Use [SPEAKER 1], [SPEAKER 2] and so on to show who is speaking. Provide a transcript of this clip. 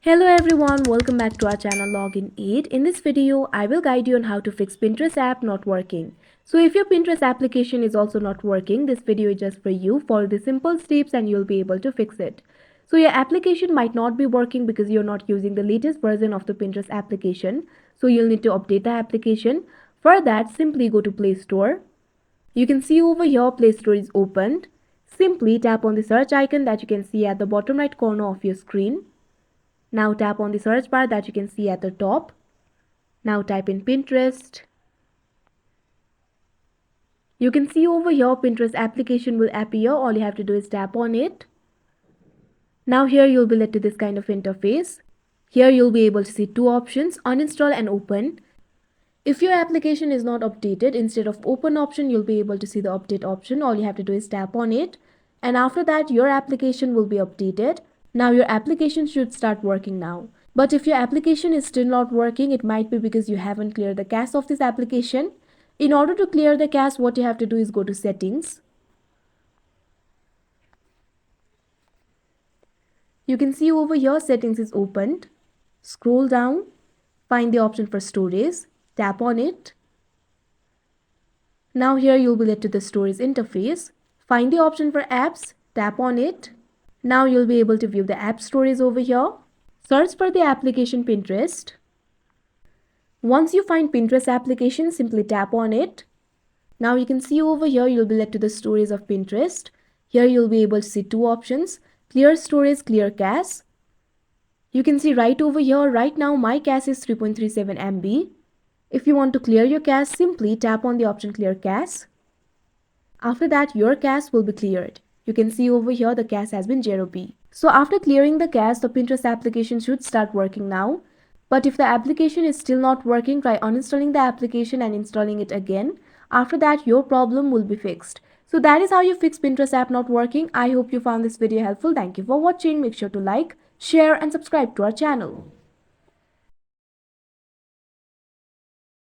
[SPEAKER 1] Hello everyone, welcome back to our channel Login 8. In this video, I will guide you on how to fix Pinterest app not working. So if your Pinterest application is also not working, this video is just for you. Follow the simple steps and you'll be able to fix it. So your application might not be working because you're not using the latest version of the Pinterest application. So you'll need to update the application. For that, simply go to Play Store. You can see over here Play Store is opened. Simply tap on the search icon that you can see at the bottom right corner of your screen. Now tap on the search bar that you can see at the top. Now type in Pinterest. You can see over here Pinterest application will appear. All you have to do is tap on it. Now here you'll be led to this kind of interface. Here you'll be able to see two options, uninstall and open. If your application is not updated, instead of open option, you'll be able to see the update option. All you have to do is tap on it. And after that, your application will be updated. Now your application should start working now. But if your application is still not working, it might be because you haven't cleared the cache of this application. In order to clear the cache, what you have to do is go to settings. You can see over here settings is opened. Scroll down, find the option for storage, tap on it. Now here you'll be led to the storage interface. Find the option for apps, tap on it. Now you'll be able to view the app storage over here. Search for the application Pinterest. Once you find Pinterest application, simply tap on it. Now you can see over here you'll be led to the storage of Pinterest. Here you'll be able to see two options, clear storage, clear cache. You can see right over here, right now my cache is 3.37 MB. If you want to clear your cache, simply tap on the option clear cache. After that, your cache will be cleared. You can see over here the cache has been 0B. So after clearing the cache, the Pinterest application should start working now. But if the application is still not working, try uninstalling the application and installing it again. After that, your problem will be fixed. So that is how you fix Pinterest app not working. I hope you found this video helpful. Thank you for watching. Make sure to like, share and subscribe to our channel.